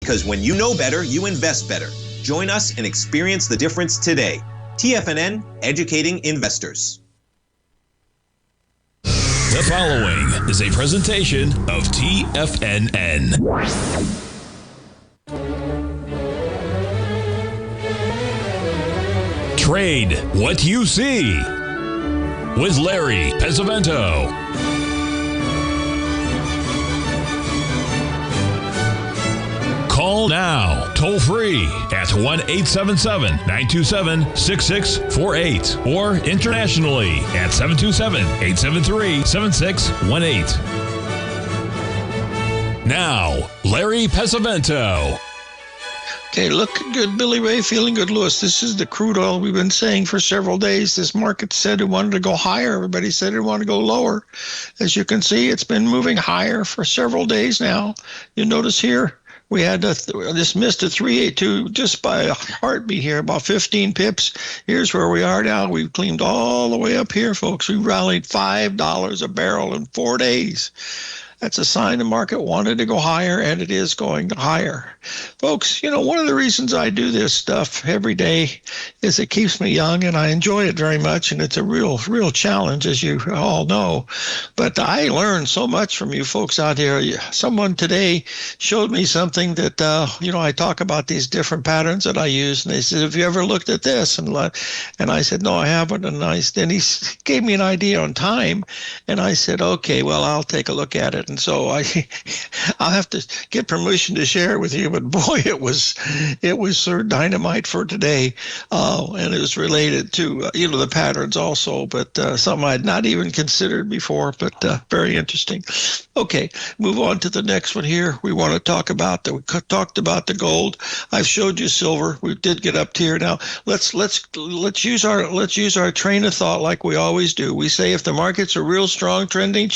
Because when you know better, you invest better. Join us and experience the difference today. TFNN, educating investors. The following is a presentation of TFNN. Trade what you see with Larry Pesavento. Call now, toll free at 1-877-927-6648 or internationally at 727-873-7618. Now, Larry Pesavento. Okay, looking good, Billy Ray, feeling good, Lewis. This is the crude oil we've been saying for several days. This market said it wanted to go higher. Everybody said it wanted to go lower. As you can see, it's been moving higher for several days now. You notice here, we had this missed a 382 just by a heartbeat here, about 15 pips. Here's where we are now. We've cleaned all the way up here, folks. We rallied $5 a barrel in 4 days. That's a sign the market wanted to go higher, and it is going higher. Folks, you know, one of the reasons I do this stuff every day is it keeps me young, and I enjoy it very much, and it's a real challenge, as you all know. But I learned so much from you folks out here. Someone today showed me something that, I talk about these different patterns that I use, and they said, have you ever looked at this? And I said, no, I haven't. And then he gave me an idea on time, and I said, okay, well, I'll take a look at it. And so I'll have to get permission to share it with you. But boy, it was sort of dynamite for today, and it was related to the patterns also, but something I'd not even considered before. But very interesting. Okay, move on to the next one here. We want to talk about we talked about the gold. I've showed you silver. We did get up here. Now let's use our train of thought like we always do. We say if the market's a real strong trending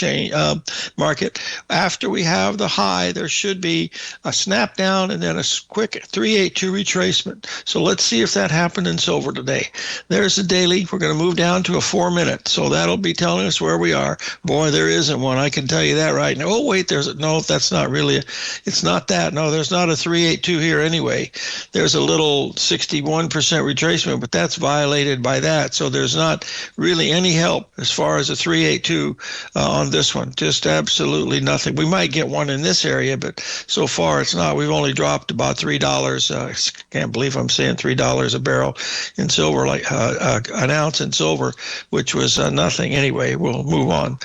market, after we have the high, there should be a snap down and then a quick 382 retracement. So let's see if that happened in silver today. There's the daily. We're going to move down to a 4-minute. So that'll be telling us where we are. Boy, there isn't one. I can tell you that right now. Oh, wait, that's not really, it's not that. No, there's not a 382 here anyway. There's a little 61% retracement, but that's violated by that. So there's not really any help as far as a 382 on this one. Just absolutely nothing. We might get one in this area, but so far it's not. We've only dropped about $3. I can't believe I'm saying $3 a barrel in silver, like an ounce in silver, which was nothing. Anyway, we'll move on.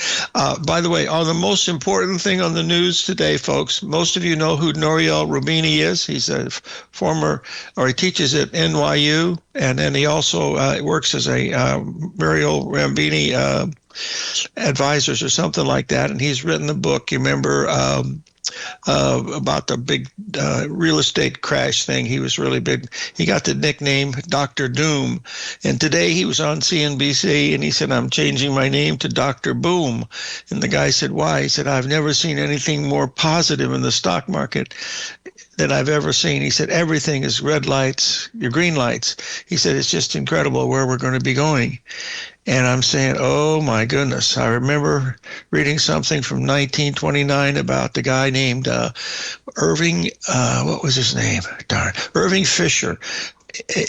By the way, the most important thing on the news today, folks, most of you know who Nouriel Roubini is. He's a he teaches at NYU, and then he also works as a Nouriel Roubini advisors or something like that, and he's written a book. You remember about the big real estate crash thing. He was really big. He got the nickname Dr. Doom. And today he was on CNBC and he said, I'm changing my name to Dr. Boom. And the guy said, why? He said, I've never seen anything more positive in the stock market than I've ever seen. He said, everything is red lights, your green lights. He said, it's just incredible where we're going to be going. And I'm saying, oh my goodness. I remember reading something from 1929 about the guy named Irving, what was his name? Darn, Irving Fisher.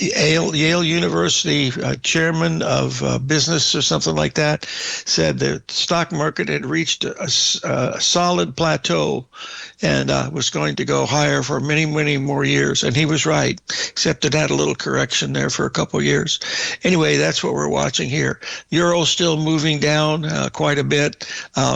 Yale University chairman of business or something like that, said the stock market had reached a solid plateau and was going to go higher for many, many more years. And he was right, except it had a little correction there for a couple of years. Anyway, that's what we're watching here. Euro still moving down quite a bit.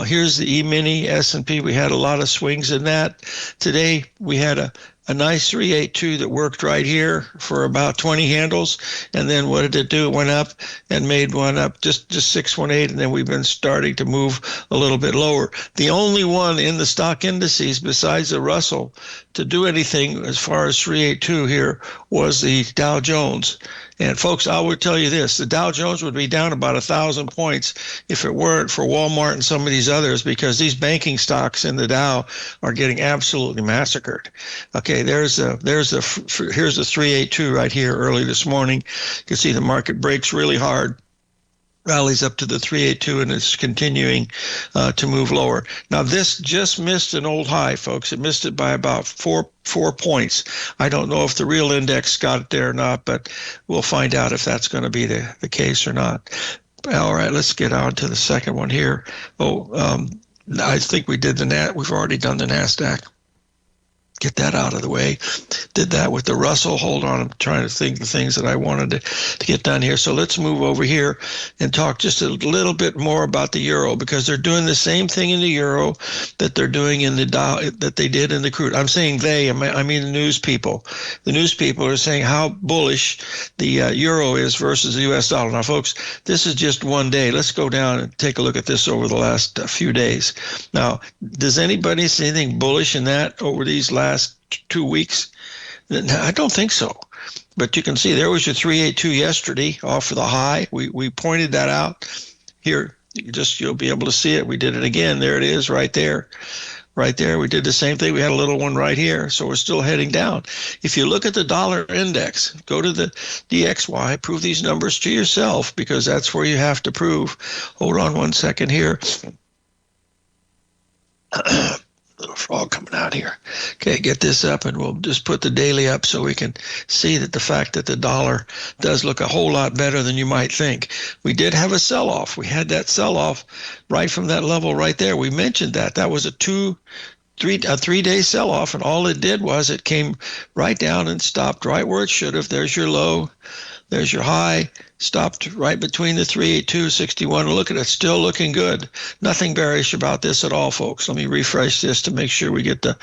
Here's the E-mini S&P. We had a lot of swings in that. Today, we had a nice 382 that worked right here for about 20 handles. And then what did it do? It went up and made one up, just 618. And then we've been starting to move a little bit lower. The only one in the stock indices besides the Russell to do anything as far as 382 here was the Dow Jones. And folks, I would tell you this, the Dow Jones would be down about 1,000 points if it weren't for Walmart and some of these others, because these banking stocks in the Dow are getting absolutely massacred. Okay, here's the 382 right here early this morning. You can see the market breaks really hard. rallies up to the 382 and it's continuing to move lower. Now, this just missed an old high, folks. It missed it by about four points. I don't know if the real index got it there or not, but we'll find out if that's going to be the case or not. All right, let's get on to the second one here. I think we did we've already done the NASDAQ. Get that out of the way. Did that with the Russell. Hold on, I'm trying to think the things that I wanted to get done here. So let's move over here and talk just a little bit more about the euro, because they're doing the same thing in the euro that they're doing in the that they did in the crude. I'm saying I mean the news people. The news people are saying how bullish the euro is versus the U.S. dollar. Now, folks, this is just one day. Let's go down and take a look at this over the last few days. Now, does anybody see anything bullish in that over these last 2 weeks? I don't think so. But you can see there was your 382 yesterday off of the high. We pointed that out here. You'll be able to see it. We did it again. There it is right there. Right there. We did the same thing. We had a little one right here. So we're still heading down. If you look at the dollar index, go to the DXY, prove these numbers to yourself, because that's where you have to prove. Hold on one second here. Little frog coming out here. Okay, get this up and we'll just put the daily up so we can see that the fact that the dollar does look a whole lot better than you might think. We did have a sell-off. We had that sell-off right from that level right there. We mentioned that. That was a 3-day sell-off, and all it did was it came right down and stopped right where it should have. There's your low. There's your high. Stopped right between the 382.61. Look at it, still looking good. Nothing bearish about this at all, folks. Let me refresh this to make sure we get the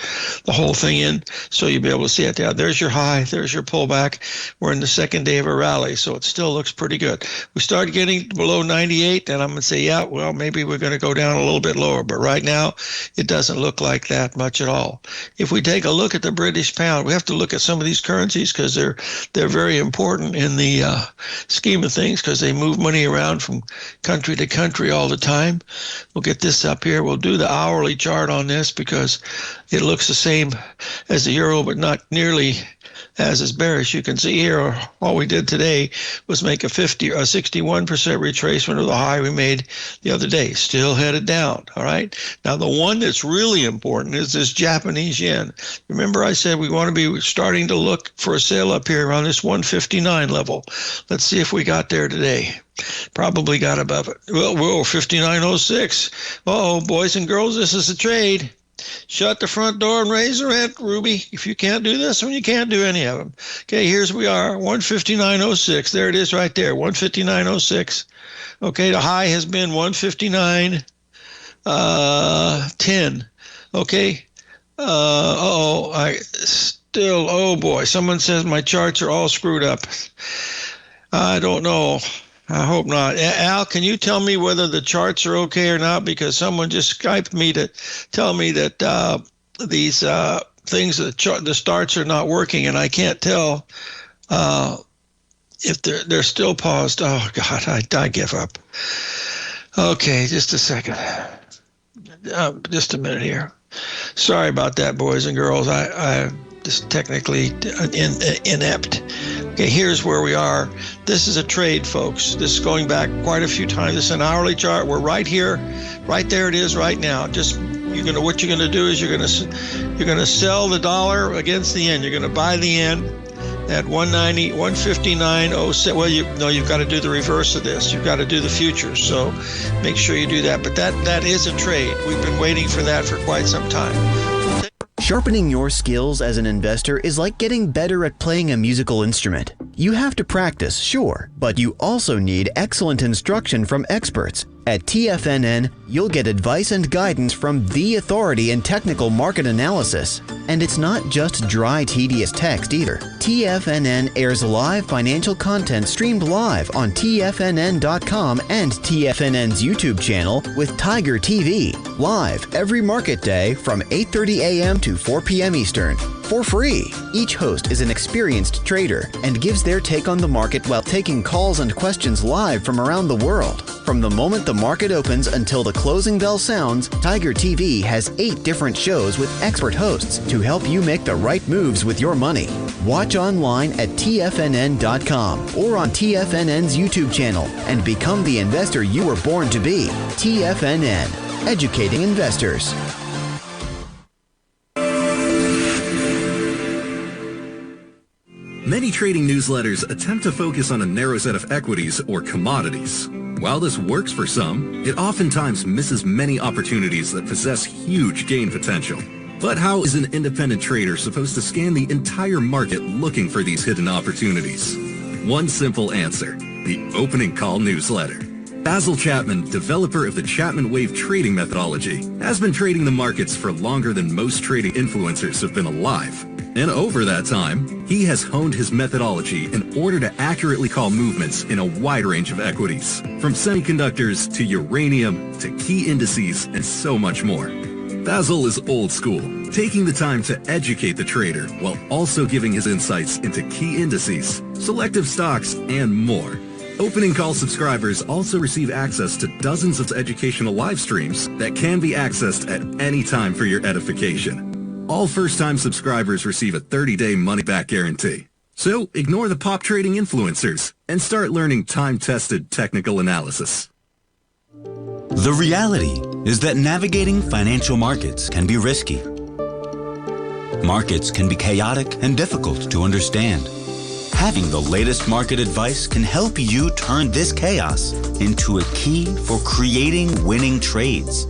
whole thing in so you'll be able to see it. Yeah, there's your high, there's your pullback. We're in the second day of a rally, so it still looks pretty good. We start getting below 98, and I'm going to say, yeah, well, maybe we're going to go down a little bit lower, but right now it doesn't look like that much at all. If we take a look at the British pound, we have to look at some of these currencies because they're very important in the scheme of things, because they move money around from country to country all the time. We'll get this up here. We'll do the hourly chart on this because it looks the same as the euro, but not nearly as is bearish. You can see here all we did today was make a 61% retracement of the high we made the other day. Still headed down. All right. Now the one that's really important is this Japanese yen. Remember I said we want to be starting to look for a sale up here around this 159 level. Let's see if we got there today. Probably got above it. Well, whoa, 59.06. Uh-oh, boys and girls, this is a trade. Shut the front door and raise the rent, Ruby. If you can't do this one, you can't do any of them. Okay, here's we are, 159.06. There it is right there, 159.06. Okay, the high has been 159.10. Okay. Oh boy, someone says my charts are all screwed up. I don't know. I hope not. Al, can you tell me whether the charts are okay or not? Because someone just Skyped me to tell me that these things, the starts are not working, and I can't tell if they're still paused. Oh, God, I give up. Okay, just a second. Just a minute here. Sorry about that, boys and girls. I just technically inept. Okay, here's where we are. This is a trade, folks. This is going back quite a few times. This is an hourly chart. We're right here, right there. It is right now. What you're gonna do is you're gonna sell the dollar against the yen. You're gonna buy the yen at 159.06. Well, you've got to do the reverse of this. You've got to do the futures. So make sure you do that. But that is a trade. We've been waiting for that for quite some time. Sharpening your skills as an investor is like getting better at playing a musical instrument. You have to practice, sure, but you also need excellent instruction from experts. At TFNN, you'll get advice and guidance from the authority in technical market analysis. And it's not just dry, tedious text either. TFNN airs live financial content streamed live on TFNN.com and TFNN's YouTube channel with Tiger TV, live every market day from 8:30 a.m. to 4 p.m. Eastern, for free. Each host is an experienced trader and gives their take on the market while taking calls and questions live from around the world. From the moment the market opens until the closing bell sounds, Tiger TV has 8 different shows with expert hosts to help you make the right moves with your money. Watch online at TFNN.com or on TFNN's YouTube channel and become the investor you were born to be. TFNN, educating investors. Many trading newsletters attempt to focus on a narrow set of equities or commodities. While this works for some, it oftentimes misses many opportunities that possess huge gain potential. But how is an independent trader supposed to scan the entire market looking for these hidden opportunities? One simple answer: the opening call newsletter. Basil Chapman, developer of the Chapman Wave trading methodology, has been trading the markets for longer than most trading influencers have been alive. And over that time, he has honed his methodology in order to accurately call movements in a wide range of equities, from semiconductors to uranium to key indices and so much more. Basil is old school, taking the time to educate the trader while also giving his insights into key indices, selective stocks, and more. Opening call subscribers also receive access to dozens of educational live streams that can be accessed at any time for your edification. All first-time subscribers receive a 30-day money-back guarantee. So ignore the pop trading influencers and start learning time-tested technical analysis. The reality is that navigating financial markets can be risky. Markets can be chaotic and difficult to understand. Having the latest market advice can help you turn this chaos into a key for creating winning trades.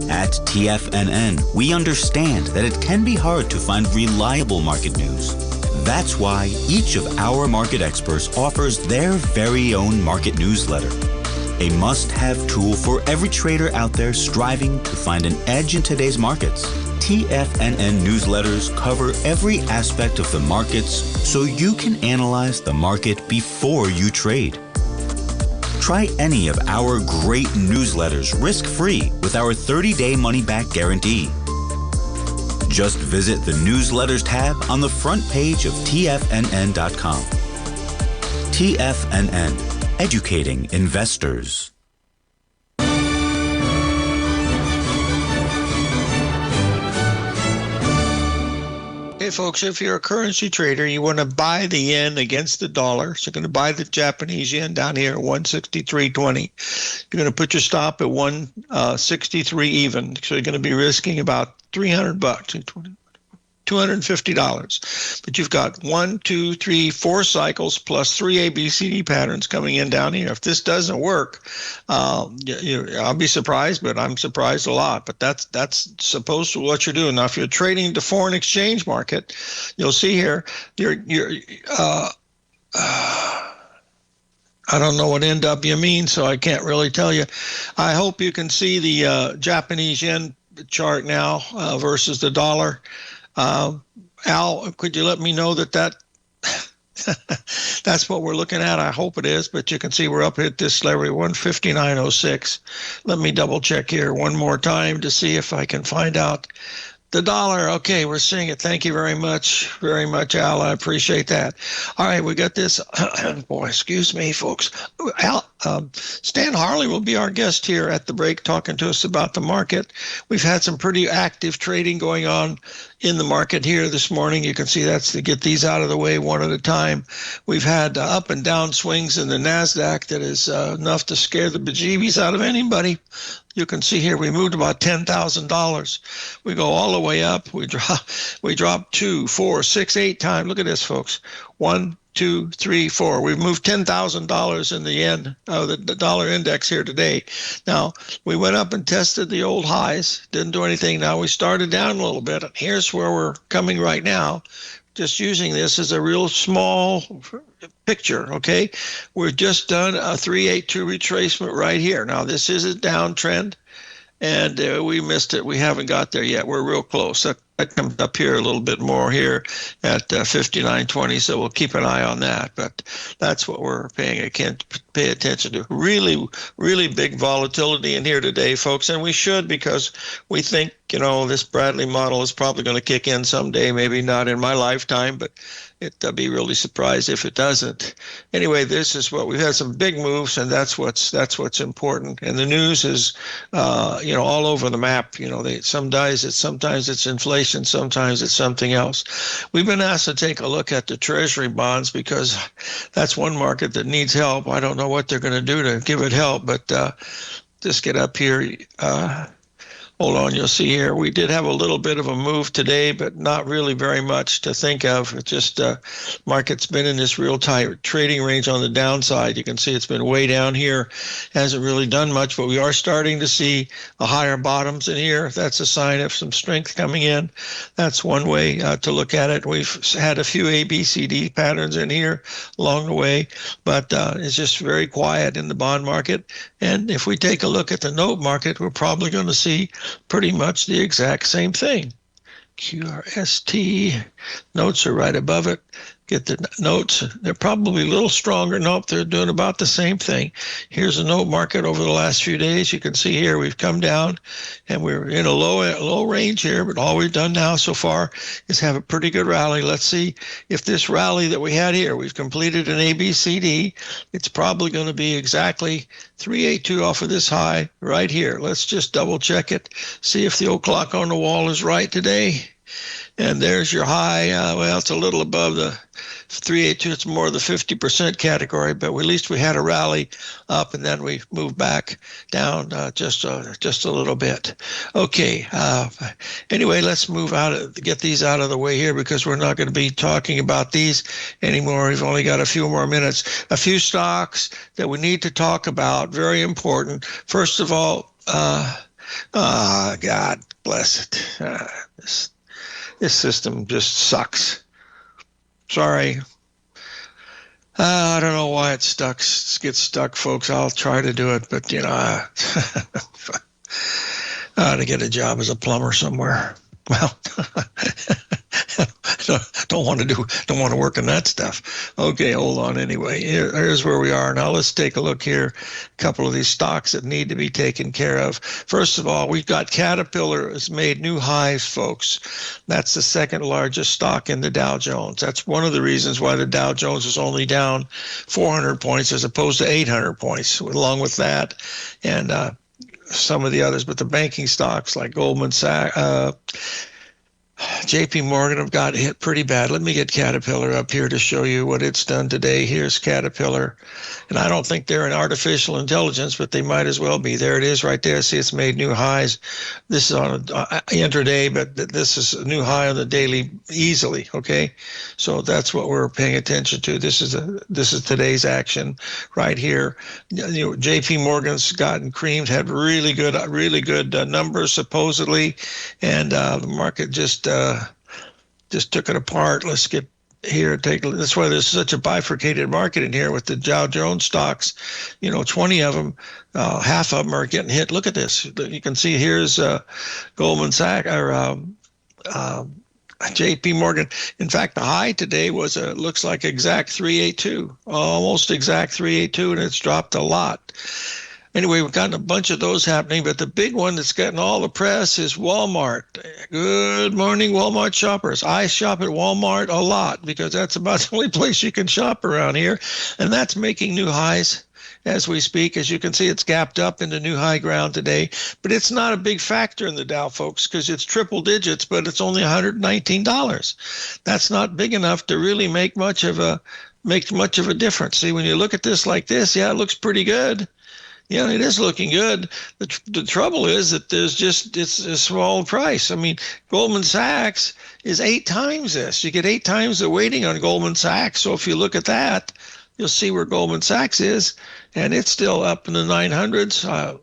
At TFNN, we understand that it can be hard to find reliable market news. That's why each of our market experts offers their very own market newsletter, a must-have tool for every trader out there striving to find an edge in today's markets. TFNN newsletters cover every aspect of the markets so you can analyze the market before you trade. Try any of our great newsletters risk-free with our 30-day money-back guarantee. Just visit the Newsletters tab on the front page of TFNN.com. TFNN, educating investors. Hey folks, if you're a currency trader, you want to buy the yen against the dollar. So you're going to buy the Japanese yen down here at 163.20. You're going to put your stop at 163 even. So you're going to be risking about $300, $250. But you've got 1, 2, 3, 4 cycles plus 3 ABCD patterns coming in down here. If this doesn't work, I'll be surprised, but I'm surprised a lot. But that's supposed to what you're doing. Now, if you're trading the foreign exchange market, you'll see here, I don't know what NW means, so I can't really tell you. I hope you can see the Japanese yen chart now versus the dollar. Al, could you let me know that that's what we're looking at? I hope it is, but you can see we're up at this level, 159.06. Let me double check here one more time to see if I can find out the dollar. Okay, we're seeing it. Thank you very much, Al. I appreciate that. All right, we got this. Boy, excuse me, folks. Al, Stan Harley will be our guest here at the break talking to us about the market. We've had some pretty active trading going on in the market here this morning. You can see that's to get these out of the way one at a time. We've had up and down swings in the NASDAQ that is enough to scare the bejeebies out of anybody. You can see here we moved about $10,000. We go all the way up. We drop 2, 4, 6, 8 times. Look at this, folks. 1, 2, 3, 4. We've moved $10,000 in the yen, the dollar index here today. Now, we went up and tested the old highs. Didn't do anything. Now we started down a little bit. And here's where we're coming right now. Just using this as a real small picture, okay? We've just done a 382 retracement right here. Now, this is a downtrend, and we missed it. We haven't got there yet. We're real close. That comes up here a little bit more here at 59.20, so we'll keep an eye on that. But that's what we're pay attention to. Really, really big volatility in here today, folks, and we should, because we think, this Bradley model is probably going to kick in someday, maybe not in my lifetime, but I'd be really surprised if it doesn't. Anyway, this is what we've had, some big moves, and that's what's important. And the news is, all over the map. Sometimes it's inflation inflation. Sometimes it's something else. We've been asked to take a look at the Treasury bonds because that's one market that needs help. I don't know what they're going to do to give it help, but just get up here. Hold on, you'll see here, we did have a little bit of a move today, but not really very much to think of. It's just market's been in this real tight trading range on the downside. You can see it's been way down here. Hasn't really done much, but we are starting to see a higher bottoms in here. That's a sign of some strength coming in. That's one way to look at it. We've had a few ABCD patterns in here along the way, but it's just very quiet in the bond market. And if we take a look at the note market, we're probably going to see pretty much the exact same thing. QRST, notes are right above it. Get the notes. They're probably a little stronger. Nope, they're doing about the same thing. Here's a note market over the last few days. You can see here we've come down and we're in a low range here, but all we've done now so far is have a pretty good rally. Let's see if this rally that we had here, we've completed an ABCD. It's probably going to be exactly 382 off of this high right here. Let's just double check it. See if the old clock on the wall is right today. And there's your high. Well, it's a little above the 382. It's more the 50% category, but at least we had a rally up, and then we moved back down just a little bit. Okay. Anyway, let's move out. Get these out of the way here because we're not going to be talking about these anymore. We've only got a few more minutes. A few stocks that we need to talk about. Very important. First of all, God bless it. This system just sucks. Sorry. I don't know why it gets stuck, folks. I'll try to do it, but I ought to get a job as a plumber somewhere. Well, don't want to work on that stuff. Okay, hold on anyway. Here's where we are. Now let's take a look here. A couple of these stocks that need to be taken care of. First of all, we've got Caterpillar has made new highs, folks. That's the second largest stock in the Dow Jones. That's one of the reasons why the Dow Jones is only down 400 points as opposed to 800 points. Along with that, and some of the others, but the banking stocks like Goldman Sachs, JP Morgan have got hit pretty bad. Let me get Caterpillar up here to show you what it's done today. Here's Caterpillar. And I don't think they're in artificial intelligence, but they might as well be. There it is right there. See, it's made new highs. This is on an intraday, but this is a new high on the daily easily, okay? So that's what we're paying attention to. This is today's action right here. JP Morgan's gotten creamed, had really good numbers supposedly, and the market just took it apart. Let's get here. That's why there's such a bifurcated market in here with the Dow Jones stocks. 20 of them, half of them are getting hit. Look at this. You can see here's Goldman Sachs or JP Morgan. In fact, the high today was looks like exact 382, almost exact 382, and it's dropped a lot. Anyway, we've gotten a bunch of those happening, but the big one that's getting all the press is Walmart. Good morning, Walmart shoppers. I shop at Walmart a lot because that's about the only place you can shop around here, and that's making new highs as we speak. As you can see, it's gapped up into new high ground today, but it's not a big factor in the Dow, folks, because it's triple digits, but it's only $119. That's not big enough to really make much of a difference. See, when you look at this like this, yeah, it looks pretty good. Yeah, it is looking good. The trouble is that it's a small price. I mean, Goldman Sachs is 8 times this. You get 8 times the weighting on Goldman Sachs. So if you look at that, you'll see where Goldman Sachs is, and it's still up in the 900s. I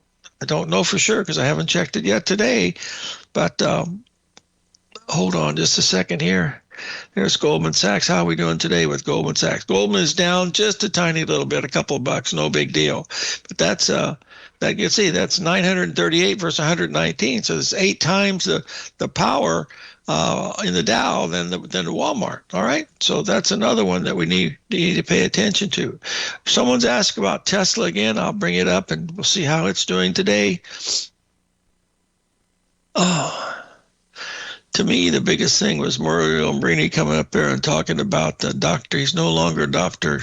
don't know for sure because I haven't checked it yet today. But hold on just a second here. There's Goldman Sachs. How are we doing today with Goldman Sachs? Goldman is down just a tiny little bit, a couple of bucks, no big deal. But that's that you see that's 938 versus 119. So it's 8 times the power in the Dow than the Walmart. All right. So that's another one that we need to pay attention to. If someone's asked about Tesla again, I'll bring it up and we'll see how it's doing today. To me, the biggest thing was Mario Umbrini coming up there and talking about the doctor. He's no longer Dr.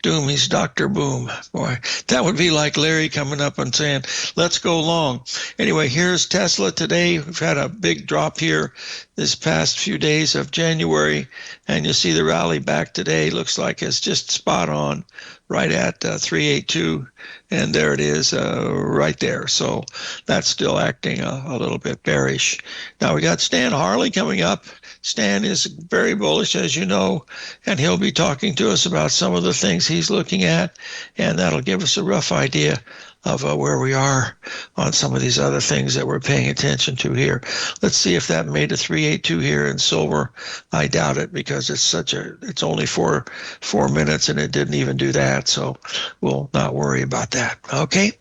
Doom, he's Dr. Boom. Boy, that would be like Larry coming up and saying, let's go long. Anyway, here's Tesla today. We've had a big drop here. this past few days of January, and you see the rally back today looks like it's just spot on, right at 382, and there it is right there. So that's still acting a little bit bearish. Now we got Stan Harley coming up. Stan is very bullish, as you know, and he'll be talking to us about some of the things he's looking at, and that'll give us a rough idea of where we are on some of these other things that we're paying attention to here. Let's see if that made a 382 here in silver. I doubt it, because it's only for 4 minutes and it didn't even do that. So we'll not worry about that. Okay.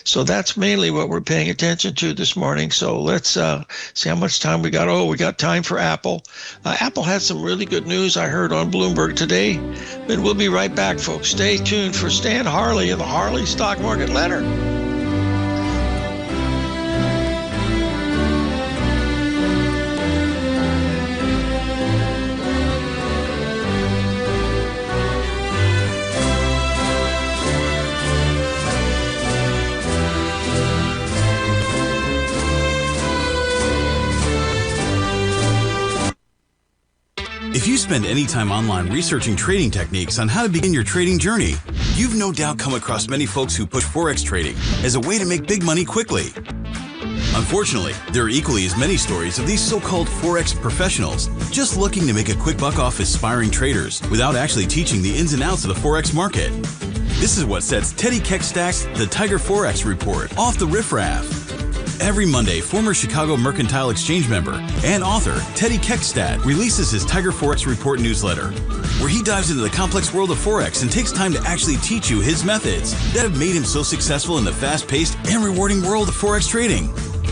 So that's mainly what we're paying attention to this morning. So let's see how much time we got. Oh, we got time for Apple. Apple had some really good news I heard on Bloomberg today. And we'll be right back, folks. Stay tuned for Stan Harley and the Harley Stock Market Letter. If you spend any time online researching trading techniques on how to begin your trading journey, you've no doubt come across many folks who push Forex trading as a way to make big money quickly. Unfortunately, there are equally as many stories of these so-called Forex professionals just looking to make a quick buck off aspiring traders without actually teaching the ins and outs of the Forex market. This is what sets Teddy Keckstad's The Tiger Forex Report off the riffraff. Every Monday, former Chicago Mercantile Exchange member and author Teddy Keckstad releases his Tiger Forex Report newsletter, where he dives into the complex world of Forex and takes time to actually teach you his methods that have made him so successful in the fast-paced and rewarding world of Forex trading.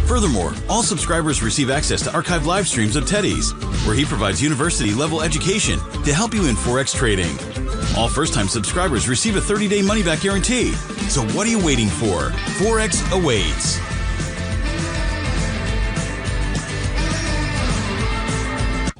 Furthermore, all subscribers receive access to archived live streams of Teddy's, where he provides university-level education to help you in Forex trading. All first-time subscribers receive a 30-day money-back guarantee. So what are you waiting for? Forex awaits.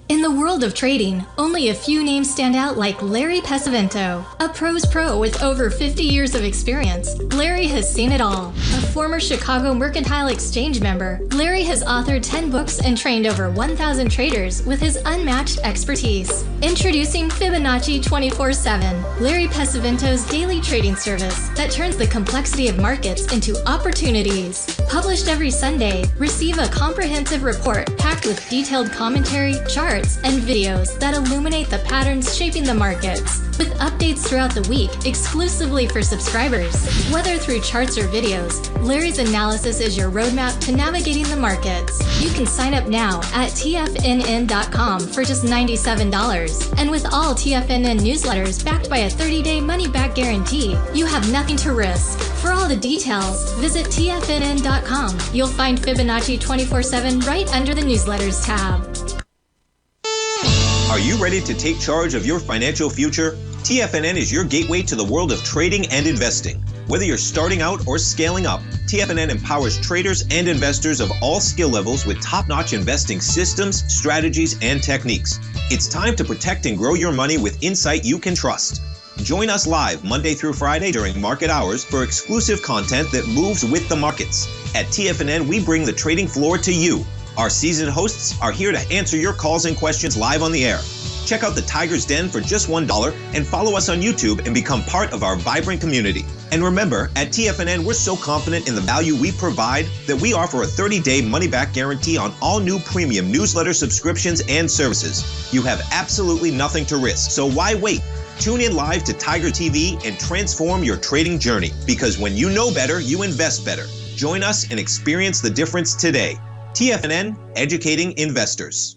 In the world of trading, only a few names stand out like Larry Pesavento. A pro's pro with over 50 years of experience, Larry has seen it all. A former Chicago Mercantile Exchange member, Larry has authored 10 books and trained over 1,000 traders with his unmatched expertise. Introducing Fibonacci 24/7, Larry Pesavento's daily trading service that turns the complexity of markets into opportunities. Published every Sunday, receive a comprehensive report packed with detailed commentary, charts, and videos that illuminate the patterns shaping the markets, with updates throughout the week exclusively for subscribers. Whether through charts or videos, Larry's analysis is your roadmap to navigating the markets. You can sign up now at TFNN.com for just $97. And with all TFNN newsletters backed by a 30-day money-back guarantee, you have nothing to risk. For all the details, visit TFNN.com. You'll find Fibonacci 24/7 right under the newsletters tab. Are you ready to take charge of your financial future? TFNN is your gateway to the world of trading and investing. Whether you're starting out or scaling up, TFNN empowers traders and investors of all skill levels with top-notch investing systems, strategies, and techniques. It's time to protect and grow your money with insight you can trust. Join us live Monday through Friday during market hours for exclusive content that moves with the markets. At TFNN, we bring the trading floor to you. Our seasoned hosts are here to answer your calls and questions live on the air. Check out the Tiger's Den for just $1 and follow us on YouTube and become part of our vibrant community. And remember, at TFNN, we're so confident in the value we provide that we offer a 30-day money-back guarantee on all new premium newsletter subscriptions and services. You have absolutely nothing to risk, so why wait? Tune in live to Tiger TV and transform your trading journey, because when you know better, you invest better. Join us and experience the difference today. TFNN, educating investors.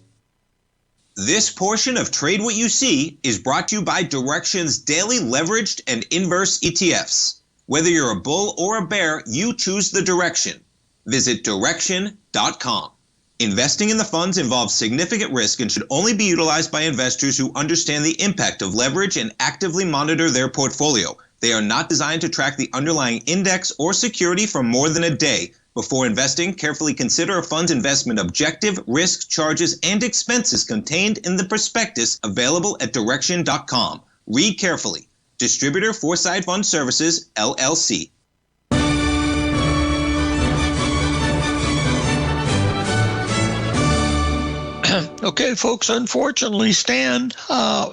This portion of Trade What You See is brought to you by Direxion's daily leveraged and inverse ETFs. Whether you're a bull or a bear, you choose the direction. Visit Direxion.com. Investing in the funds involves significant risk and should only be utilized by investors who understand the impact of leverage and actively monitor their portfolio. They are not designed to track the underlying index or security for more than a day. Before investing, carefully consider a fund's investment objective, risk, charges, and expenses contained in the prospectus available at Direxion.com. Read carefully. Distributor Foreside Fund Services, LLC. Okay, folks, unfortunately, Stan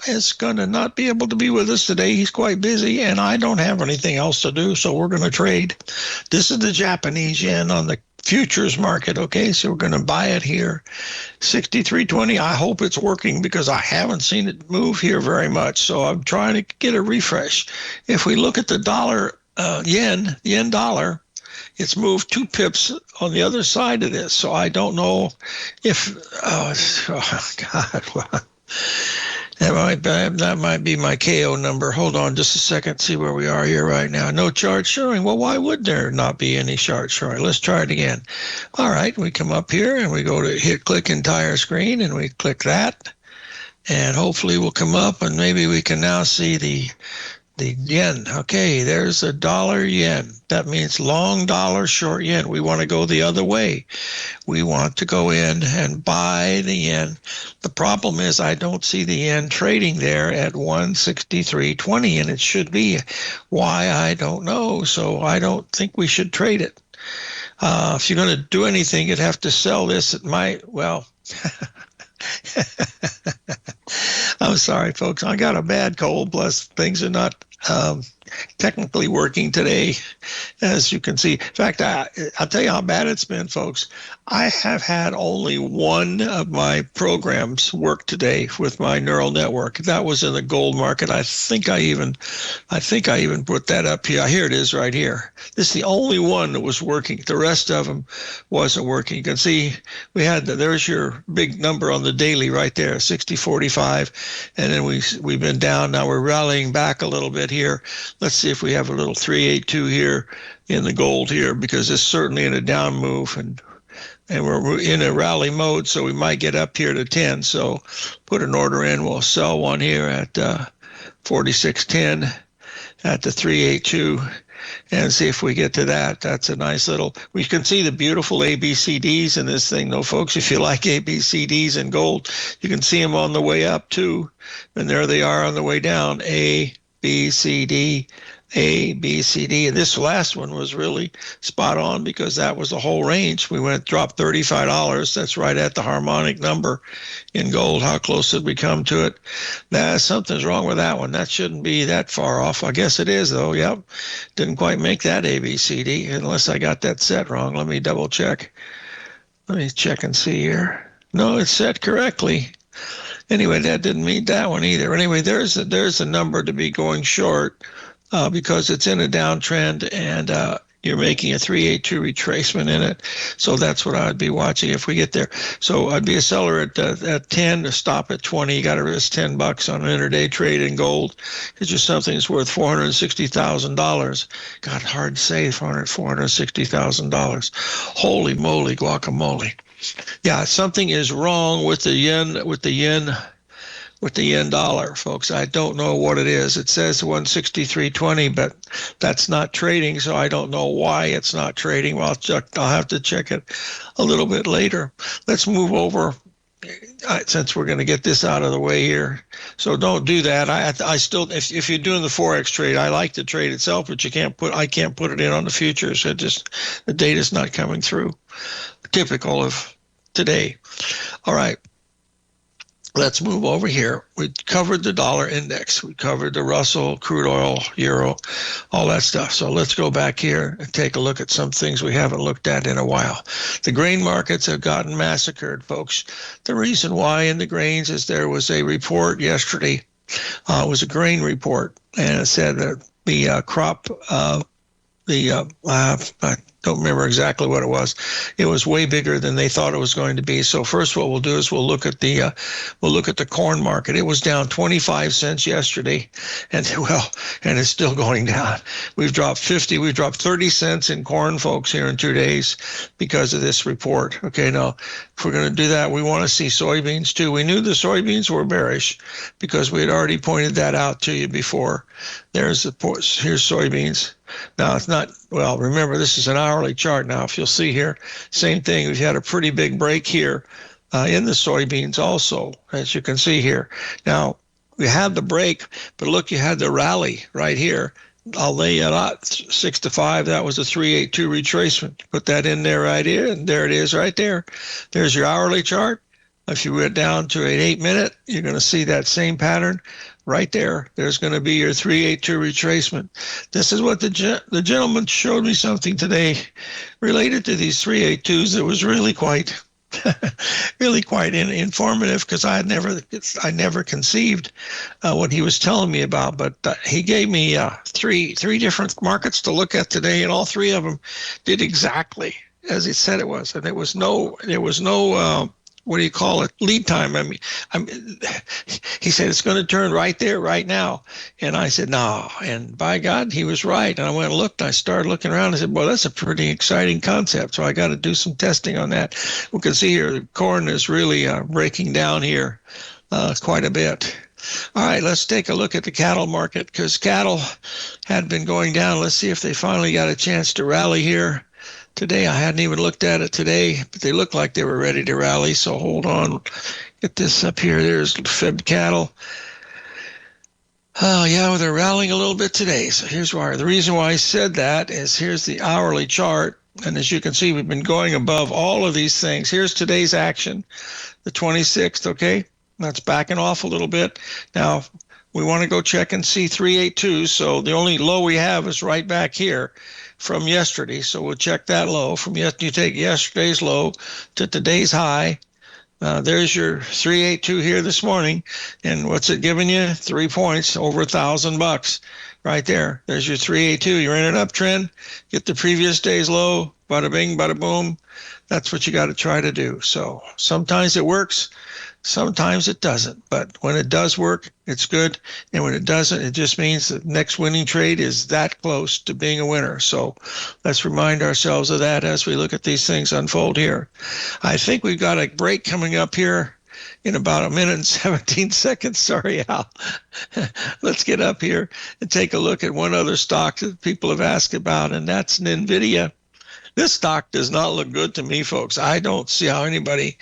is going to not be able to be with us today. He's quite busy, and I don't have anything else to do, so we're going to trade. This is the Japanese yen on the futures market, okay? So we're going to buy it here, 63.20. I hope it's working because I haven't seen it move here very much, so I'm trying to get a refresh. If we look at the dollar, yen dollar, it's moved 2 pips on the other side of this, so I don't know if, oh God, that might be my KO number. Hold on just a second, see where we are here right now. No chart showing. Well, why would there not be any chart showing? Let's try it again. All right, we come up here and we go to click entire screen, and we click that, and hopefully we'll come up, and maybe we can now see the yen. Okay, there's a dollar yen. That means long dollar, short yen. We want to go the other way. We want to go in and buy the yen. The problem is I don't see the yen trading there at 163.20, and it should be. Why, I don't know. So I don't think we should trade it. If you're going to do anything, you'd have to sell this at well, I'm sorry, folks. I got a bad cold, plus things are not technically working today, as you can see. In fact, I'll tell you how bad it's been, folks. I have had only one of my programs work today with my neural network. That was in the gold market. I think I even put that up here. Here it is right here. This is the only one that was working. The rest of them wasn't working. You can see there's your big number on the daily right there, 60.45, and then we've been down. Now we're rallying back a little bit here. Let's see if we have a little 382 here in the gold here, because it's certainly in a down move, and we're in a rally mode, so we might get up here to 10. So put an order in. We'll sell one here at 46.10 at the 382 and see if we get to that. That's a nice little, we can see the beautiful ABCDs in this thing, though, folks. If you like ABCDs in gold, you can see them on the way up too, and there they are on the way down. A, B, C, D, A, B, C, D. And this last one was really spot on because that was the whole range. We dropped $35. That's right at the harmonic number in gold. How close did we come to it? Something's wrong with that one. That shouldn't be that far off. I guess it is, though. Yep. Didn't quite make that A, B, C, D, unless I got that set wrong. Let me double check. Let me check and see here. No, it's set correctly. Anyway, that didn't meet that one either. Anyway, there's a number to be going short because it's in a downtrend, and you're making a 382 retracement in it. So that's what I'd be watching if we get there. So I'd be a seller at 10 to stop at 20. You got to risk $10 on an intraday trade in gold. It's just something that's worth $460,000. God, hard to say, $460,000. Holy moly, guacamole. Yeah, something is wrong with the yen dollar, folks. I don't know what it is. It says 163.20, but that's not trading, so I don't know why it's not trading. Well, I'll have to check it a little bit later. Let's move over, since we're going to get this out of the way here. So don't do that. I still, if you're doing the Forex trade, I like the trade itself, but I can't put it in on the futures. The data's not coming through. Typical of today. All right. Let's move over here. We covered the dollar index. We covered the Russell, crude oil, euro, all that stuff. So let's go back here and take a look at some things we haven't looked at in a while. The grain markets have gotten massacred, folks. The reason why in the grains is there was a report yesterday. It was a grain report, and it said that the crop, I don't remember exactly what it was. It was way bigger than they thought it was going to be. So first, what we'll do is we'll look at the corn market. It was down 25 cents yesterday, and it's still going down. We've dropped 30 cents in corn, folks, here in 2 days because of this report. Okay, now if we're going to do that, we want to see soybeans too. We knew the soybeans were bearish because we had already pointed that out to you before. Here's soybeans. Now, it's not, well, remember, this is an hourly chart now. If you'll see here, same thing. We've had a pretty big break here in the soybeans also, as you can see here. Now, we had the break, but look, you had the rally right here. I'll lay it out, 6 to 5. That was a 382 retracement. Put that in there right here, and there it is right there. There's your hourly chart. If you went down to an 8-minute, you're going to see that same pattern right there. There's going to be your 382 retracement. This is what the gentleman showed me something today related to these 382s that was really quite really quite informative, because I never conceived what he was telling me about. But he gave me three different markets to look at today, and all three of them did exactly as he said it was, and there was no what do you call it, lead time. I mean, he said it's going to turn right there, right now. And I said, no. And by God, he was right. And I went and looked. I started looking around. I said, well, that's a pretty exciting concept. So I got to do some testing on that. We can see here, the corn is really breaking down here quite a bit. All right, let's take a look at the cattle market, because cattle had been going down. Let's see if they finally got a chance to rally here. Today, I hadn't even looked at it today, but they looked like they were ready to rally. So hold on, get this up here. There's fed cattle. Oh, yeah, well, they're rallying a little bit today. So here's why. The reason why I said that is here's the hourly chart. And as you can see, we've been going above all of these things. Here's today's action, the 26th, okay? That's backing off a little bit. Now, we want to go check and see 382. So the only low we have is right back here from yesterday. So we'll check that low. You take yesterday's low to today's high. There's your 382 here this morning. And what's it giving you? 3 points, over $1,000 right there. There's your 382. You're in an uptrend. Get the previous day's low. Bada bing, bada boom. That's what you got to try to do. So sometimes it works. Sometimes it doesn't, but when it does work, it's good. And when it doesn't, it just means the next winning trade is that close to being a winner. So let's remind ourselves of that as we look at these things unfold here. I think we've got a break coming up here in about 1 minute and 17 seconds. Sorry, Al. Let's get up here and take a look at one other stock that people have asked about, and that's Nvidia. This stock does not look good to me, folks. I don't see how anybody,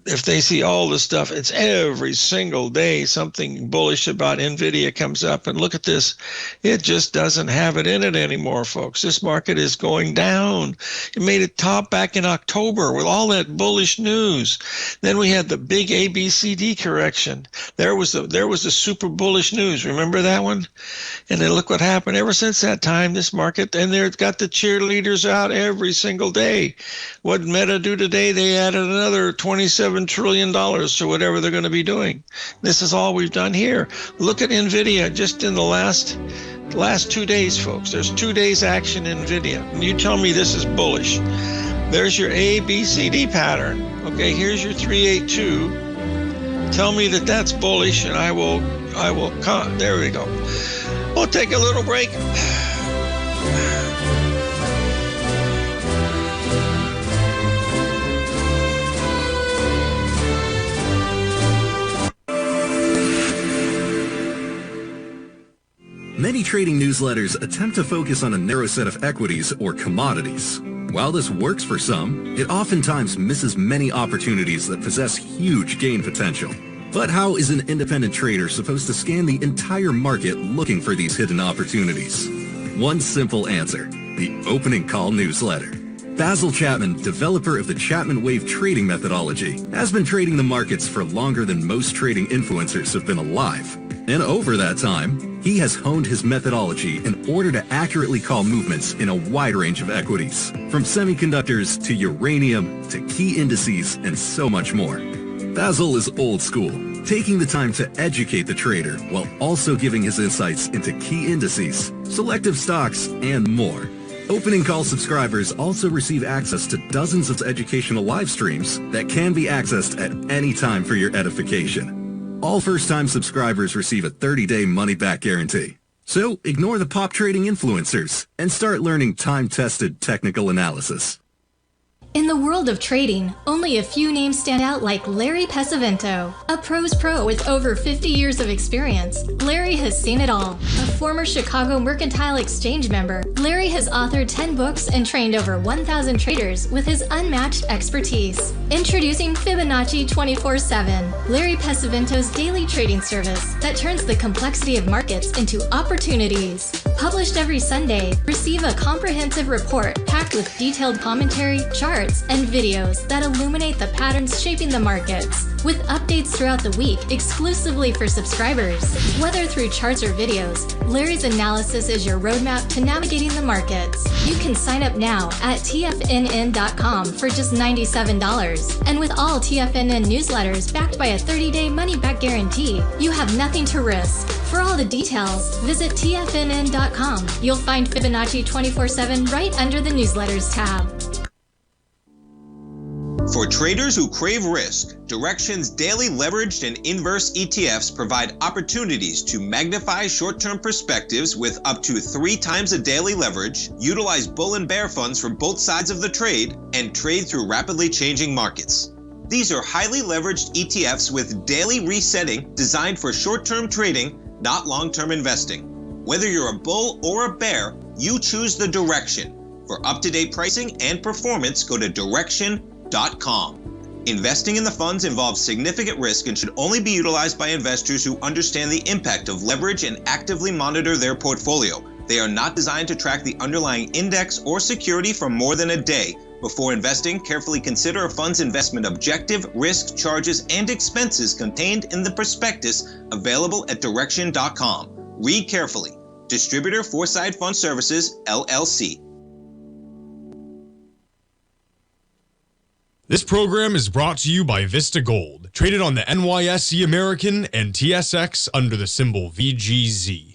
if they see all this stuff, it's every single day something bullish about Nvidia comes up. And look at this. It just doesn't have it in it anymore, folks. This market is going down. It made it top back in October with all that bullish news. Then we had the big ABCD correction. There was the super bullish news. Remember that one? And then look what happened. Ever since that time, this market, and they've got the cheerleaders out every single day. What did Meta do today? They added another $27 trillion to whatever they're going to be doing. This is all we've done here. Look at Nvidia just in the last 2 days, folks. There's 2 days action in Nvidia. And you tell me this is bullish. There's your ABCD pattern. Okay, here's your 382. Tell me that that's bullish, and I will. There we go. We'll take a little break. Many trading newsletters attempt to focus on a narrow set of equities or commodities. While this works for some, it oftentimes misses many opportunities that possess huge gain potential. But how is an independent trader supposed to scan the entire market looking for these hidden opportunities? One simple answer: the opening call newsletter. Basil Chapman, developer of the Chapman Wave trading methodology, has been trading the markets for longer than most trading influencers have been alive. And over that time, he has honed his methodology in order to accurately call movements in a wide range of equities, from semiconductors to uranium to key indices and so much more. Basil is old school, taking the time to educate the trader while also giving his insights into key indices, selective stocks, and more. Opening call subscribers also receive access to dozens of educational live streams that can be accessed at any time for your edification. All first-time subscribers receive a 30-day money-back guarantee. So ignore the pop trading influencers and start learning time-tested technical analysis. In the world of trading, only a few names stand out like Larry Pesavento, a pro's pro with over 50 years of experience. Larry has seen it all. A former Chicago Mercantile Exchange member, Larry has authored 10 books and trained over 1,000 traders with his unmatched expertise. Introducing Fibonacci 24/7, Larry Pesavento's daily trading service that turns the complexity of markets into opportunities. Published every Sunday, receive a comprehensive report packed with detailed commentary, charts, charts, and videos that illuminate the patterns shaping the markets, with updates throughout the week exclusively for subscribers. Whether through charts or videos, Larry's analysis is your roadmap to navigating the markets. You can sign up now at TFNN.com for just $97. And with all TFNN newsletters backed by a 30-day money-back guarantee, you have nothing to risk. For all the details, visit TFNN.com. You'll find Fibonacci 24/7 right under the newsletters tab. For traders who crave risk, Direxion's daily leveraged and inverse ETFs provide opportunities to magnify short-term perspectives with up to 3 times a daily leverage, utilize bull and bear funds from both sides of the trade, and trade through rapidly changing markets. These are highly leveraged ETFs with daily resetting designed for short-term trading, not long-term investing. Whether you're a bull or a bear, you choose the Direxion. For up-to-date pricing and performance, go to Direxion.com. Investing in the funds involves significant risk and should only be utilized by investors who understand the impact of leverage and actively monitor their portfolio. They are not designed to track the underlying index or security for more than a day. Before investing, carefully consider a fund's investment objective, risk, charges, and expenses contained in the prospectus available at Direxion.com. Read carefully. Distributor Foreside Fund Services, LLC. This program is brought to you by Vista Gold, traded on the NYSE American and TSX under the symbol VGZ.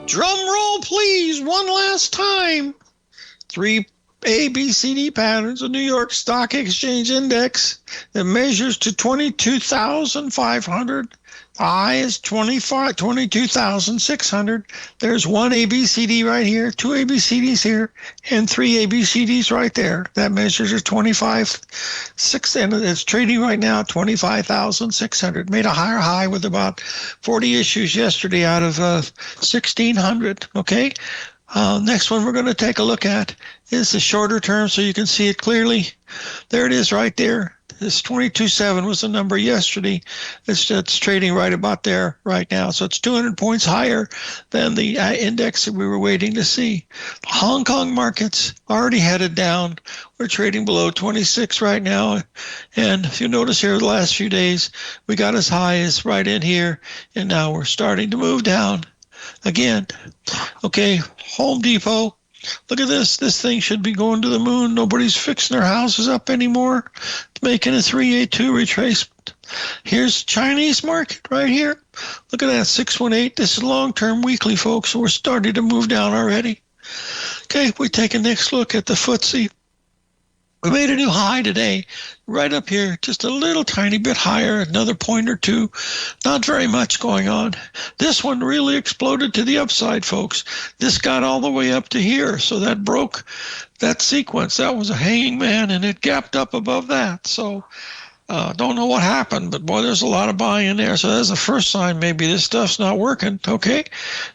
Drum roll, please, one last time. 3 ABCD patterns, a New York Stock Exchange Index that measures to 22,500. The high is 22,600. There's one ABCD right here, 2 ABCDs here, and 3 ABCDs right there. That measures to 25,600, and it's trading right now at 25,600. Made a higher high with about 40 issues yesterday out of 1,600, okay? Next one we're going to take a look at is the shorter term so you can see it clearly. There it is right there. This 22.7 was the number yesterday. It's trading right about there right now. So it's 200 points higher than the index that we were waiting to see. Hong Kong markets already headed down. We're trading below 26 right now. And if you notice here the last few days, we got as high as right in here. And now we're starting to move down again. Okay, Home Depot. Look at this. This thing should be going to the moon. Nobody's fixing their houses up anymore. It's making a 382 retracement. Here's Chinese market right here. Look at that, 618. This is long-term weekly, folks. So we're starting to move down already. Okay, we take a next look at the FTSE. We made a new high today, right up here, just a little tiny bit higher, another point or two. Not very much going on. This one really exploded to the upside, folks. This got all the way up to here, so that broke that sequence. That was a hanging man, and it gapped up above that. So don't know what happened, but boy, there's a lot of buying in there. So that's the first sign maybe this stuff's not working, okay?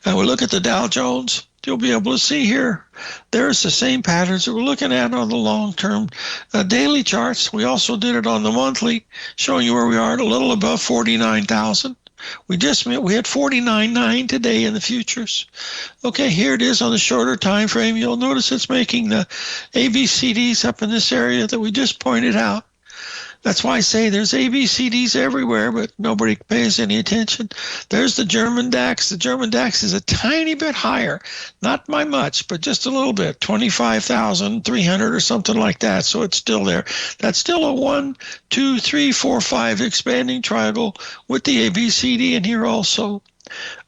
And we look at the Dow Jones. You'll be able to see here, there's the same patterns that we're looking at on the long-term daily charts. We also did it on the monthly, showing you where we are at a little above 49,000. We had 49.9 today in the futures. Okay, here it is on the shorter time frame. You'll notice it's making the ABCDs up in this area that we just pointed out. That's why I say there's ABCDs everywhere, but nobody pays any attention. There's the German DAX. The German DAX is a tiny bit higher, not by much, but just a little bit, 25,300 or something like that. So it's still there. That's still a 1, 2, 3, 4, 5 expanding triangle with the ABCD in here also.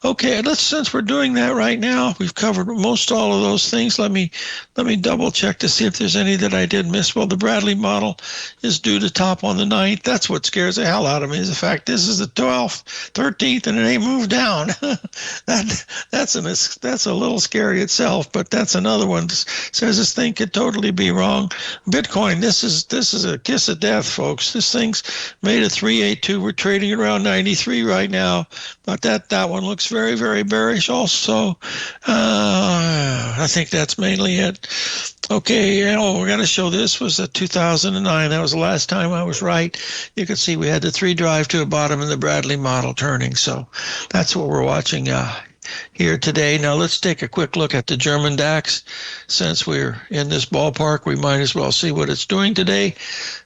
Okay, since we're doing that right now, we've covered most all of those things. Let me double check to see if there's any that I did miss. Well, the Bradley model is due to top on the 9th. That's what scares the hell out of me, is the fact this is the 12th, 13th, and it ain't moved down. That's a little scary itself, but that's another one. Says this thing could totally be wrong. Bitcoin, this is a kiss of death, folks. This thing's made a 382. We're trading around 93 right now, but that that one looks very, very bearish also. I think that's mainly it. Okay, we're going to show this was 2009. That was the last time I was right. You can see we had the 3 drive to a bottom in the Bradley model turning. So that's what we're watching here today. Now let's take a quick look at the German DAX. Since we're in this ballpark, we might as well see what it's doing today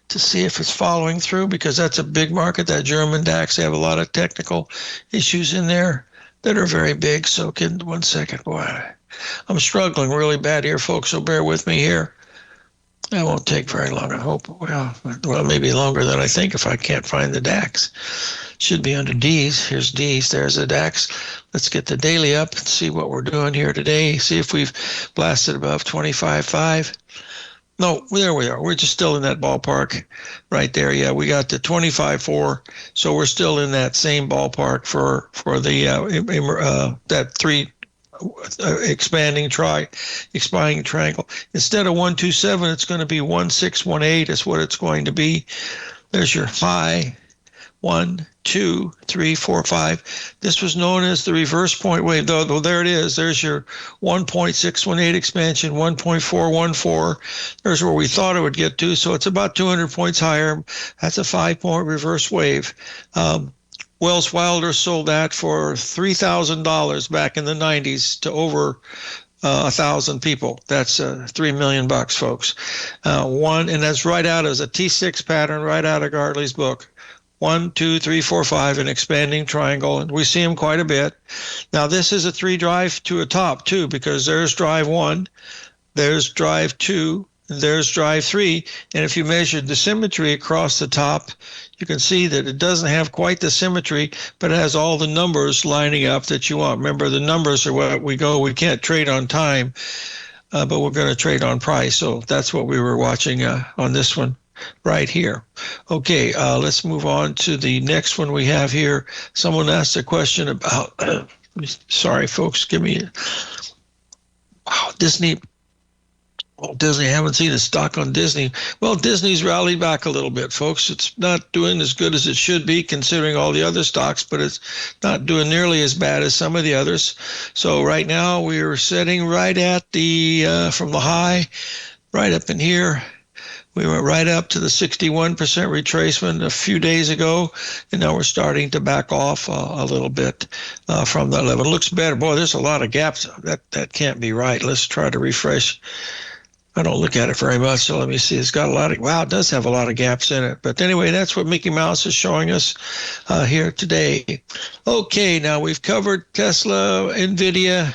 to see if it's following through, because that's a big market, that German DAX. They have a lot of technical issues in there that are very big. So one second, boy. I'm struggling really bad here, folks, so bear with me here. That won't take very long, I hope. Well, maybe longer than I think if I can't find the DAX. Should be under D's. Here's D's. There's the DAX. Let's get the daily up and see what we're doing here today. See if we've blasted above 25.5. No, there we are. We're just still in that ballpark right there. Yeah, we got to 25.4. So we're still in that same ballpark for the that 3 expanding triangle. Instead of 127, it's going to be 1618 is what it's going to be. There's your high. 1, 2, 3, 4, 5. This was known as the reverse point wave. Though there it is. There's your 1.618 expansion, 1.414. There's where we thought it would get to. So it's about 200 points higher. That's a 5-point reverse wave. Wells Wilder sold that for $3,000 back in the 90s to over 1,000 people. That's $3 million, folks. And that's right out as a T6 pattern, right out of Gartley's book. 1, 2, 3, 4, 5, an expanding triangle, and we see them quite a bit. Now this is a 3 drive to a top too, because there's drive 1, there's drive 2, there's drive 3, and if you measured the symmetry across the top, you can see that it doesn't have quite the symmetry, but it has all the numbers lining up that you want. Remember, the numbers are what we can't trade on time, but we're going to trade on price. So that's what we were watching on this one right here. Okay, let's move on to the next one we have here. Someone asked a question about, sorry folks, Disney. Well, Disney, I haven't seen a stock on Disney. Well, Disney's rallied back a little bit, folks. It's not doing as good as it should be considering all the other stocks, but it's not doing nearly as bad as some of the others. So right now we are sitting right at the, from the high, right up in here. We went right up to the 61% retracement a few days ago, and now we're starting to back off a little bit from that level. It looks better. Boy, there's a lot of gaps. That can't be right. Let's try to refresh. I don't look at it very much, so let me see. It's got a lot of, wow, it does have a lot of gaps in it. But anyway, that's what Mickey Mouse is showing us here today. Okay, now we've covered Tesla, Nvidia.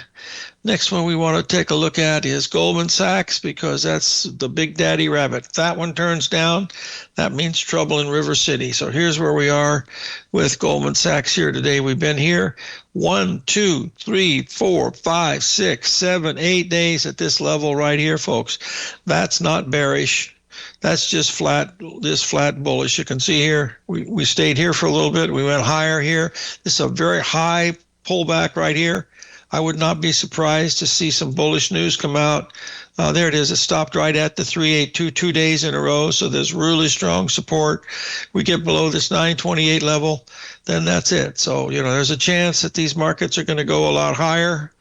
Next one we want to take a look at is Goldman Sachs, because that's the big daddy rabbit. If that one turns down, that means trouble in River City. So here's where we are with Goldman Sachs here today. We've been here 1, 2, 3, 4, 5, 6, 7, 8 days at this level right here, folks. That's not bearish. That's just flat bullish. You can see here, we stayed here for a little bit. We went higher here. This is a very high pullback right here. I would not be surprised to see some bullish news come out. There it is. It stopped right at the 382 2 days in a row. So there's really strong support. We get below this 928 level, then that's it. So, there's a chance that these markets are going to go a lot higher.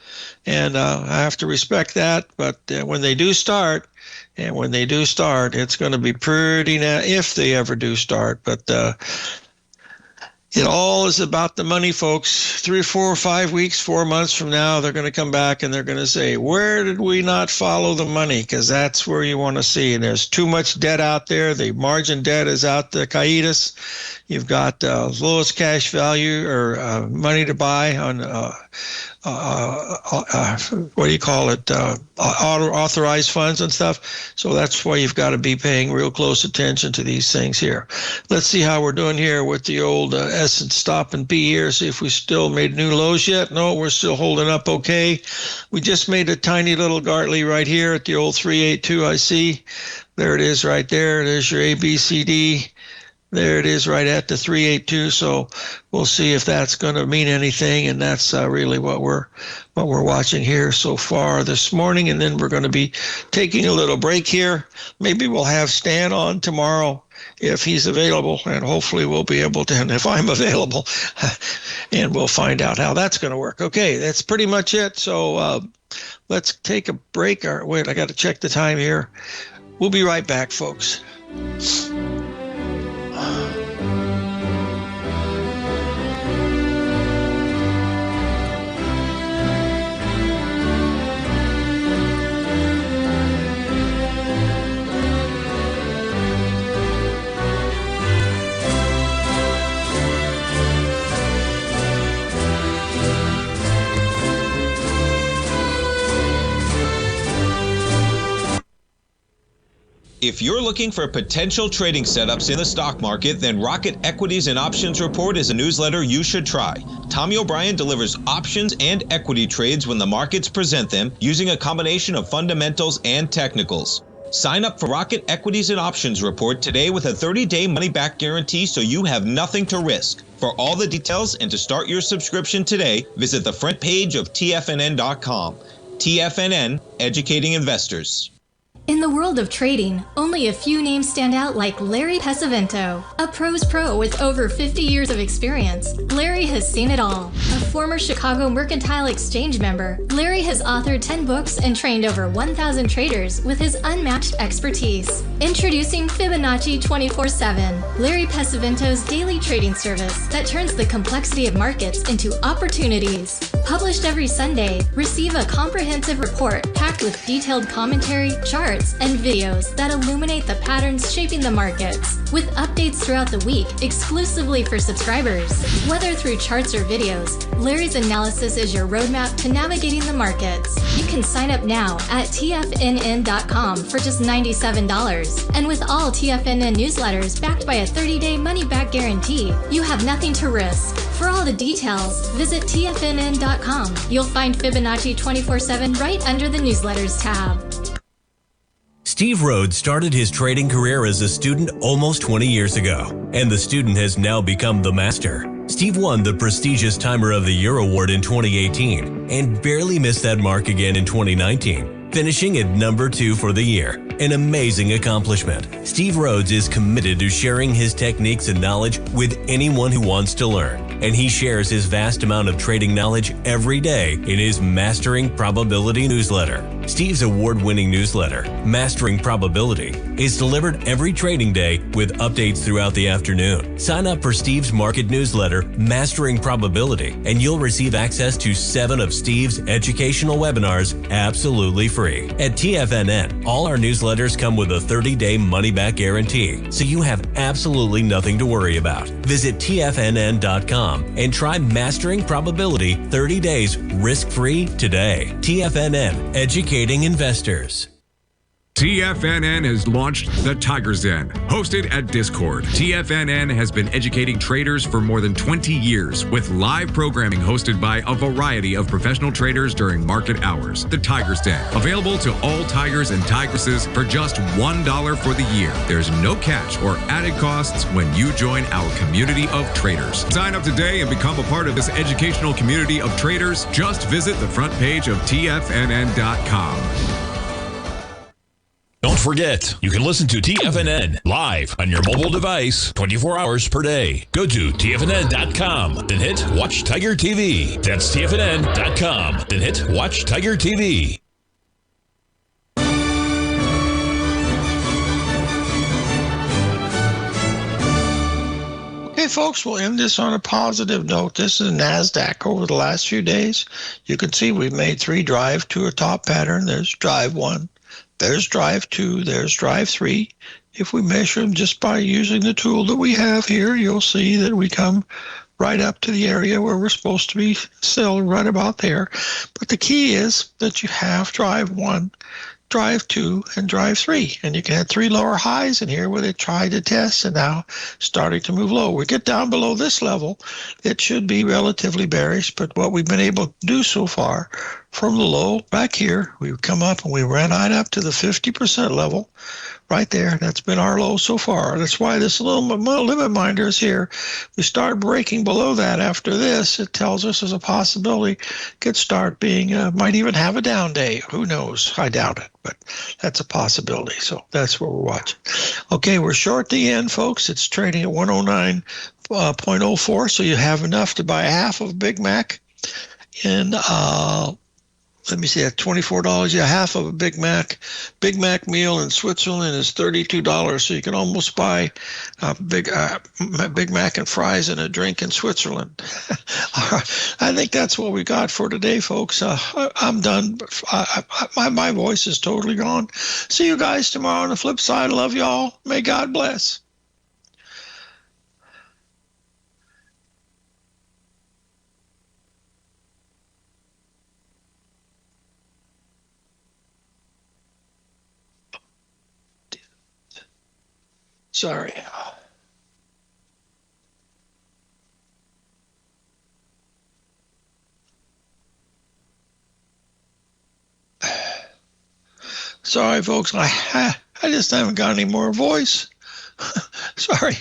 And I have to respect that. But when they do start, it's going to be pretty, if they ever do start. But it all is about the money, folks. 3 or 4 or 5 weeks, 4 months from now, they're going to come back and they're going to say, where did we not follow the money? Because that's where you want to see. And there's too much debt out there. The margin debt is out the caídas. You've got lowest cash value or money to buy on what do you call it, authorized funds and stuff. So that's why you've got to be paying real close attention to these things here. Let's see how we're doing here with the old Essence stop and P here, see if we still made new lows yet. No, we're still holding up okay. We just made a tiny little Gartley right here at the old 382 I see. There it is right there. There's your ABCD. There it is right at the 382. So we'll see if that's going to mean anything. And that's really what we're watching here so far this morning. And then we're going to be taking a little break here. Maybe we'll have Stan on tomorrow if he's available, and hopefully we'll be able to, and if I'm available, and we'll find out how that's going to work. Okay, that's pretty much it. So let's take a break. Wait, I got to check the time here. We'll be right back, folks. If you're looking for potential trading setups in the stock market, then Rocket Equities and Options Report is a newsletter you should try. Tommy O'Brien delivers options and equity trades when the markets present them, using a combination of fundamentals and technicals. Sign up for Rocket Equities and Options Report today with a 30-day money-back guarantee, so you have nothing to risk. For all the details and to start your subscription today, visit the front page of TFNN.com. TFNN, educating investors. In the world of trading, only a few names stand out like Larry Pesavento. A pro's pro with over 50 years of experience, Larry has seen it all. A former Chicago Mercantile Exchange member, Larry has authored 10 books and trained over 1,000 traders with his unmatched expertise. Introducing Fibonacci 24/7, Larry Pesavento's daily trading service that turns the complexity of markets into opportunities. Published every Sunday, receive a comprehensive report packed with detailed commentary, charts, and videos that illuminate the patterns shaping the markets, with updates throughout the week exclusively for subscribers. Whether through charts or videos, Larry's analysis is your roadmap to navigating the markets. You can sign up now at TFNN.com for just $97. And with all TFNN newsletters backed by a 30-day money-back guarantee, you have nothing to risk. For all the details, visit TFNN.com. You'll find Fibonacci 24/7 right under the newsletters tab. Steve Rhodes started his trading career as a student almost 20 years ago, and the student has now become the master. Steve won the prestigious Timer of the Year award in 2018 and barely missed that mark again in 2019, finishing at number 2 for the year. An amazing accomplishment. Steve Rhodes is committed to sharing his techniques and knowledge with anyone who wants to learn, and he shares his vast amount of trading knowledge every day in his Mastering Probability newsletter. Steve's award-winning newsletter, Mastering Probability, is delivered every trading day with updates throughout the afternoon. Sign up for Steve's market newsletter, Mastering Probability, and you'll receive access to 7 of Steve's educational webinars absolutely free. At TFNN, all our newsletters come with a 30-day money-back guarantee, so you have absolutely nothing to worry about. Visit TFNN.com and try Mastering Probability 30 days risk-free today. TFNN, educating investors. TFNN has launched the Tiger's Den, hosted at Discord. TFNN has been educating traders for more than 20 years with live programming hosted by a variety of professional traders during market hours. The Tiger's Den, available to all tigers and tigresses for just $1 for the year. There's no catch or added costs when you join our community of traders. Sign up today and become a part of this educational community of traders. Just visit the front page of TFNN.com. Don't forget, you can listen to TFNN live on your mobile device 24 hours per day. Go to TFNN.com, then hit Watch Tiger TV. That's TFNN.com, then hit Watch Tiger TV. Okay, folks, we'll end this on a positive note. This is NASDAQ over the last few days. You can see we've made 3 drive to a top pattern. There's drive 1. There's drive 2, there's drive 3. If we measure them just by using the tool that we have here, you'll see that we come right up to the area where we're supposed to be selling right about there. But the key is that you have drive 1, drive 2, and drive 3. And you can have 3 lower highs in here where they tried to test and now starting to move low. We get down below this level, it should be relatively bearish, but what we've been able to do so far from the low back here. We come up and we ran right up to the 50% level right there. That's been our low so far. That's why this little limit minder is here. We start breaking below that after this. It tells us there's a possibility could start being, might even have a down day. Who knows? I doubt it, but that's a possibility. So that's what we're watching. Okay, we're short the yen, folks. It's trading at 109.04, so you have enough to buy half of Big Mac. And let me see, at $24, yeah, half of a Big Mac meal in Switzerland is $32. So you can almost buy a Big Mac and fries and a drink in Switzerland. I think that's what we got for today, folks. I'm done. My voice is totally gone. See you guys tomorrow on the flip side. Love y'all. May God bless. Sorry. Sorry, folks. I just haven't got any more voice. Sorry.